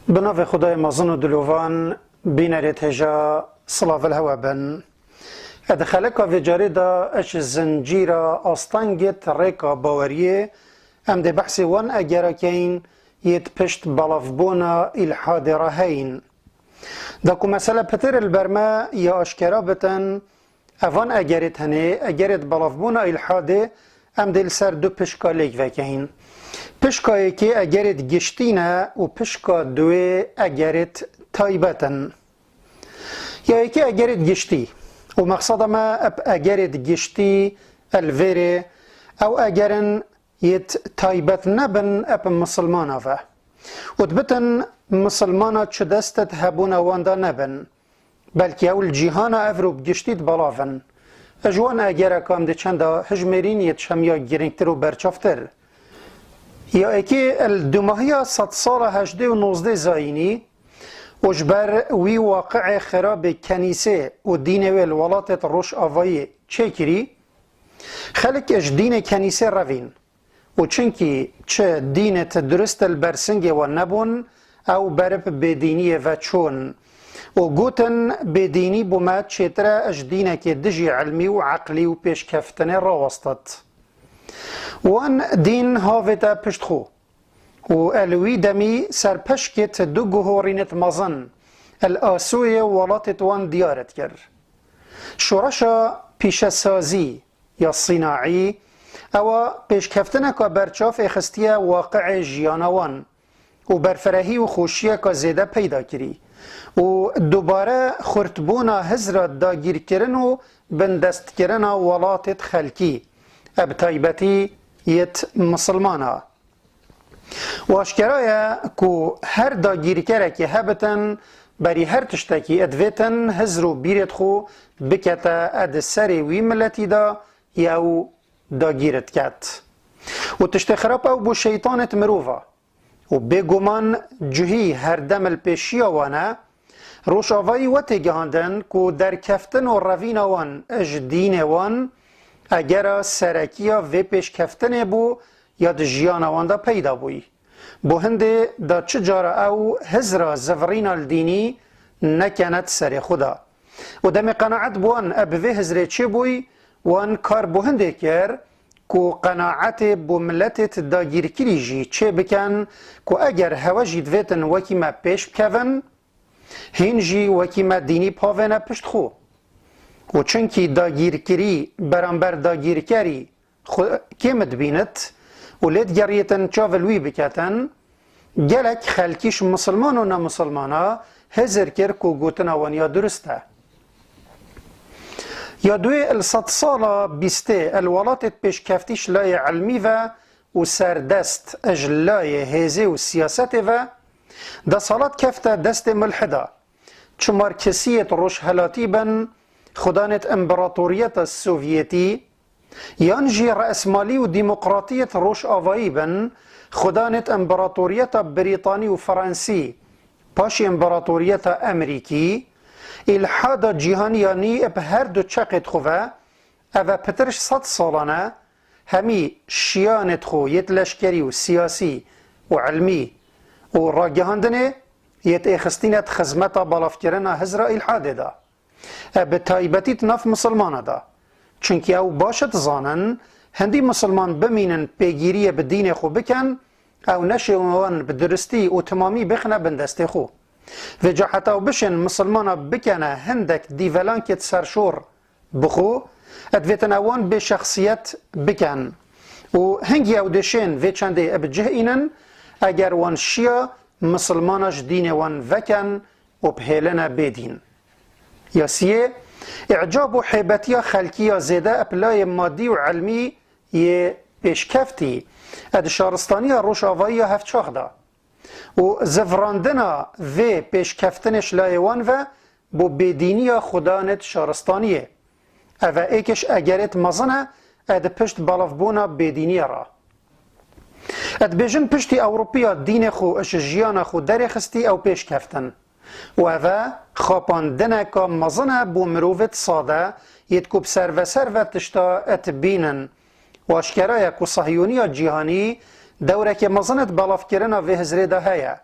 بناف خدای مازن و دلوان بینرت هجا صلاف الهوا بن ادخلکا و جاری دا اش زنجیرا آستانگت ریکا باوریه ام ده بحثی وان اگرا کین یت پشت بلافبونا الحاد رهین دا کو مسئله پتر البرما یا اشکرا بتن اوان اگرت هنه اگرت بلافبونا الحاده ام دل سر دو پشکا لیک وکهین پشکایی که اگرت گشتینه و پشکا دوی اگرت تایبتن یا یکی اگرت گشتی و مقصد ما اگرت گشتی الویره او اگرن یت تایبت نبن اپ مسلمانا و دبتن مسلمانا چه دستت هبون واندا نبن بلکه اول جیهانا افرو بگشتید بلافن اجوان اگر کام ده چند هجمرین یت شمیا گرنگتر و برچافتر یا اکی الدماهی 100 سال 18 و 19 زاینی وجبر وی واقع خراب کنیسه و دین و الولاتت روش آوایی چه کری؟ خلق اش دین کنیسه روین و چنکی چه دینت درست البرسنگ و نبون او برب بدینی و چون و گوتن بدینی بوما چیتره اش دینه که دجی علمی و عقلی و پیش کفتنه را وسطت وان دین هاویتا پشت خو و الوی دمی سر پشکت دو گهورینت مزن الاسوی ولاتت وان دیارت کر شورشا پیش سازی یا صناعی او پیش کفتنه که برچاف اخستیه واقع جیانوان و برفرهی و خوشیه که زیده پیدا کری و دوباره خورتبونا هزرات داگیر کرن و بندست کرن ولاتت خلکی اب تایبتی یت مسلمانا و اشکرایه که هر داگیر کره که هبتن بری هر تشتکی ادویتن هزرو بیرت خو بکتا اد سری وی ملتی دا یاو داگیرت کت و تشت خراب او بو شیطانت مروفا و بگمان جهی هر دم الپیشی وانه روش آوایی و تگهاندن که در کفتن و روین وان اج دین وان اگر سرکیا و پیش کفتن بو یا د جیان وان دا پیدا بوی بو هنده دا چجار او هزرا زفرین الدینی نکنت سر خدا و دم قناعت بوان ابوه هزره چه بوی وان کار بو هنده کر کو قناعت بو ملتت دا گیرکری جی چه بکن کو اگر هوا جید ویتن وکی ما پیش بکون هین جی وکی ما دینی پاوینه پشت خو و چونکی داگیرکری برانبر داگیرکری کمت بینت و لید گریتن چاولوی بکتن گلک خلکیش مسلمان و نمسلمانا هزر کر کو گوتن وانیا درسته یا دوی الصد سالا بیسته الولاتت پیش کفتیش لای علمی و سردست اجلای هزه و سیاست و دا سالات کفته دست ملحده چمار کسیت روش هلاتی بن خدانت امپراتوریت سوویتی یانجی رأسمالی و ديمقراطیت روش آوایی بن خدانت امپراتوریت بریتانی و فرانسی پاش امپراتوریت امریکی الحاد جیهانیانی اب هر دو چقت خواه او پترش 100 سالانه همی شیانت خو یت لشکری و سیاسی و علمی و راگهاندنه یت اخستینت خزمتا بلافکرنا هزرا الحاده دا به تایبتیت نف مسلمانه دا چونکه او باشد زانن هندی مسلمان بمینن پیگیری به دین خو بکن او نشوان به درستی و تمامی بخنه بندسته خو و جا حتی بشن مسلمانه بکنه هندک دیولانکت سرشور بخو ادویتن اوان به شخصیت بکن و هنگی او دشن و چنده ابجه اینن اگر وان شیا مسلمانش دین وان وکن و بهلن بدین یا سیه اعجاب و حیبتی خلکی زیده اپلای مادی و علمی یه پیشکفتی اد شارستانی روش آوایی هفت چاخ دا و زفراندنا و پیشکفتنش لایوان و بو بدینی خدانت شارستانیه او ایکش اگرت مزنه اد پشت بالافبونا بدینی را اد بیجن پشتی اوروپیا دین خو اش جیان خو در خستی او پیشکفتن و اوه خاپاندنه که مزنه بو مروفت ساده ید کب سر و سر و تشتا ات بینن و اشکرای که صهیونی جیهانی دوره که مزنت بلاف کرنا و هزره ده هیا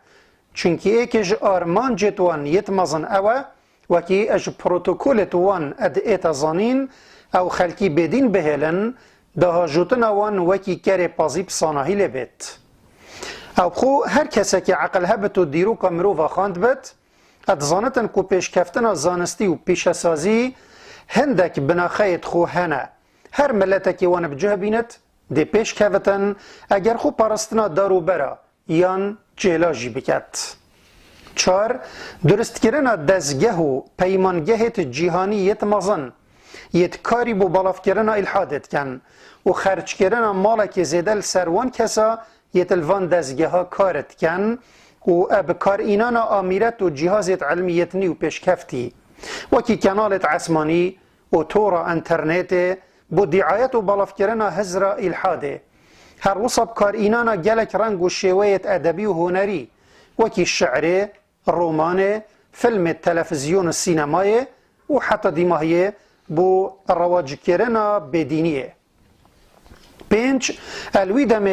چونکی ایکش آرمان جتوان یتمازن اوه وکی اج پروتوکولت وان اد ایتا زانین او خلکی بدین بهلن ده جوتن وان وکی کر پازیب صاناهی لبید. او خو هر کسی که عقل هبت و دیرو که مروفا خاند بید اد زانتن که پیشکفتن زانستی و پیشسازی هندک بناخیت خو هنه هر ملت که وان بجه بیند دی پیشکفتن اگر خو پرستنا دارو برا یان جلاجی بکد. 4. درست کردن دزگه و پیمانگهت جهانی یتمازن یت کاری بو بالاف کردن الحادت کن و خرج کردن مالک زیدل سروان کسا یتلوان دزگه ها کارت کن و اب کار اینان آمیرت و جهازت علمیتنی و پیشکفتی وکی کانالت عسمانی و تورا انترنت بو دعایت و بالاف کردن هزرا الحاده هر وصب کار اینانا گلک رنگ و شویت ادبی و هنری وکی شعر، رومان، فیلم تلفزیون و سینمای و حتی دیماهیه بو رواج کردن بدینیه. 5. الویدم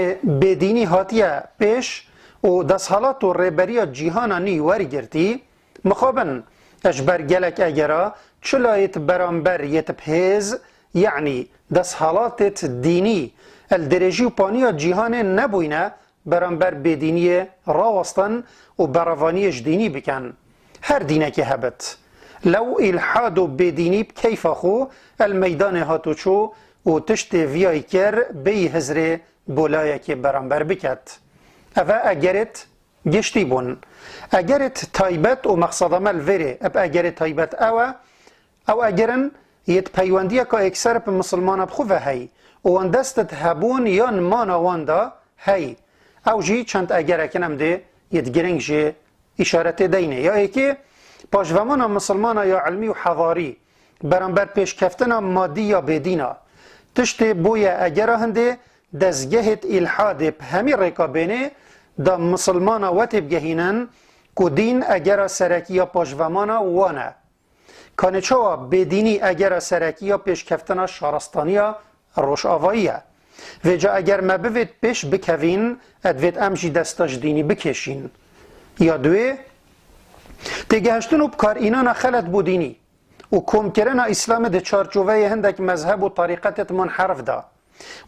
بدینی هاتیه پیش و دستحالات و ریبری جیهانا نی ورگرتی مخابن اجبر گلک اگرا چلایت برانبر یت بهز یعنی دستحالات دینی الدرجی و پانی جیهان نبوینه برانبر بدینی راوستن و براوانیش دینی بکن هر دینه که هبت لو الحاد و بدینی بکیف خو المیدان هاتو چو و تشت ویای کر بی هزر بولای که برانبر بکد اوه اگرت گشتی بون اگرت تایبت و مقصدامل وره اب اگرت تایبت او اگرن یت پیوندیه که اکثر په مسلمان بخوه هی و اندستت هبون یان مانا واندا هی او جی چند اگر اکنم ده یت گرنگ جه اشارت دینه یا ایکی پاجومان مسلمان یا علمی و حضاری برانبر پیش کفتن مادی یا بدینا تشت بوی اگر هنده دزگهت الحاد همی رکابینه دا مسلمان وطب گهینن که دین اگر سرکی یا پاجومان وانه کانچوا بدینی اگر سرکی یا پیش کفتن شارستانی روش آوائیه و جا اگر مبوید پیش بکوین ادوید امجی دستاش دینی بکشین یا دوی تگهشتن و بکار اینان خلط بودینی و کم کرن اسلام ده چارچوه هندک مذهب و طریقتت منحرف دا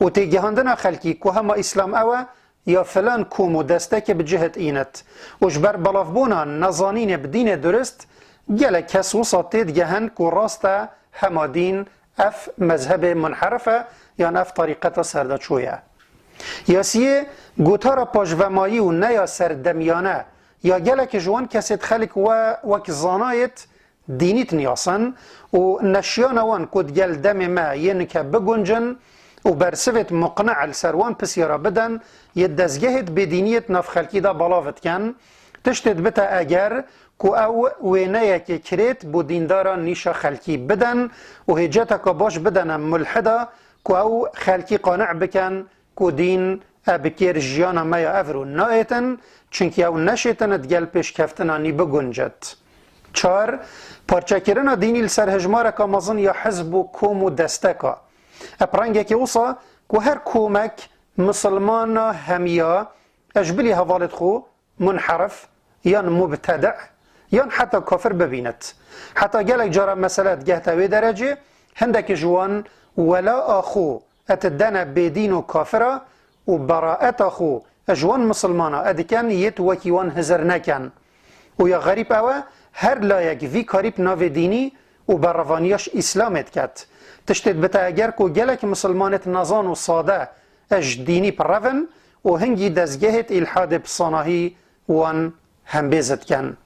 و تگهاندن خلکی که همه اسلام اوه یا فلان کوم و دسته بجهت اینت و جبر بلافبونا نزانین بدین درست گله کس وسطید گهن که راسته همه دین اف مذهب منحرفه یا اف طریقت سردچویه یا سیه گوتارا پاجومایی و نیا سردمیانه یا گله که جوان کسید خلق و وک زانایت دینیت نیاسن و نشیان وان کد گل دم ما ین که بگنجن و برسوت مقنع السروان پسیارا بدن یه دزگهت بدینیت نف خلقی دا بلاوت کن تشتت بتا اگر که او وینه که کرید بو دیندارا نیشا خلکی بدن و هجتا که باش بدن ملحدا که او خلکی قانع بکن که دین بکیر جیانا میا افرو نایتن چونکه او نشیتن دگل پیش کفتنانی بگنجد. 4. پارچه کرنا دینی لسر هجماره که مزن یا حزب و کوم و دستکا اپرنگه که اوصا که هر کومک مسلمان همیا اجبلی حوالت خو منحرف یا مبتدع یا حتی کافر ببیند حتی گلک جارا مسئله گهتوی درجه هندک جوان ولا آخو اتدن بدین و کافره و براءت آخو جوان مسلمانه ادکن یت وکیوان هزر نکن و یا غریب اوه هر لایک وی کاریب ناو دینی و بروانیاش اسلامت کد تشتید بتا اگر که گلک مسلمانت نزان و ساده اج دینی پرون و هنگی دزگهت الحاد بصاناهی وان هم بیزد کن.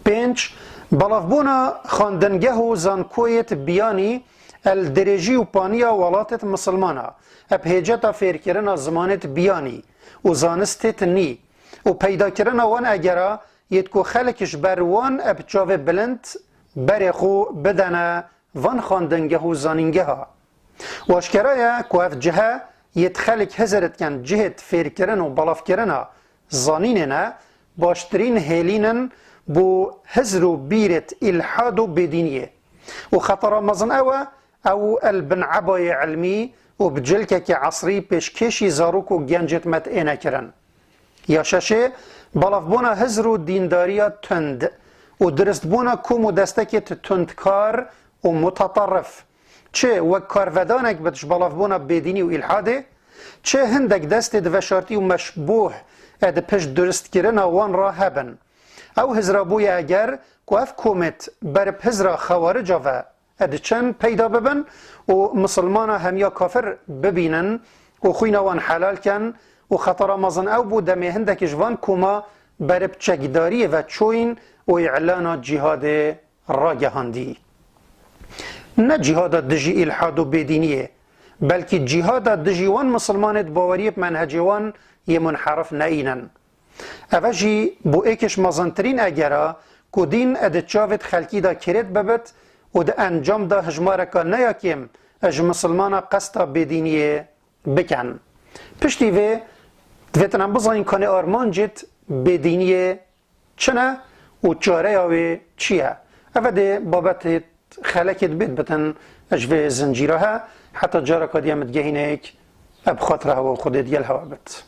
5. بلافبونا خاندنگه و زانکویت بیانی الدرجی و پانیا ولاتت مسلمانا اب هجتا فیر کرنا زمانت بیانی و زانستت نی و پیدا کرنا وان اگرا یدکو خلکش بروان اب چاوه بلند برخو بدنه وان خاندنگه و زانینگه ها واشکرایه که اف جهه ید خلک هزرت کن جهت فیر کرن و بلاف کرنا زانینه باشترین هیلینن بو هزر و بیرت الحاد و بدینیه و خطر مزن او البن عبای علمی و بجلکه که عصری پیشکشی زاروک و گنجت متعینه کرن یا ششه بلاف بونا هزر و دینداریا تند و درست بونا کوم و دستکت تندکار و متطرف چه و کارودانک بدش بلاف بونا بدینی و الحاده چه هندک دست دوشارتی و مشبوه اد پش درست کرن وان را هبن او هزرا بوی اگر که اف کومت بر هزرا خوارجا و اد چند پیدا ببن و مسلمان همیا کافر ببینن و خوین وان حلال کن و خطر مزن او بود دمی هندک جوان کما بر چکداری و چوین و اعلان جهاد را گهاندی نه جهاد دجی الحاد و بدینیه بلکه جهاد دجی وان مسلمانت باوریت منهج وان یه منحرف نینن اوجی بو ایکش مزنترین اگرا که دین اد چاوت خلکی دا کرد ببت و دا انجام دا هجمارکا نیاکیم اج مسلمانا قصدا بدینیه بکن پشتی وی دویتنم بزاین کنه آرمان جت بدینیه چنه و چاره آوی چیه اوه ده بابت خلکت بید بتن اجوه زنجیره ها حتی جارکا دیمت گهینه ایک اب خاطره و خودت یل هوا بت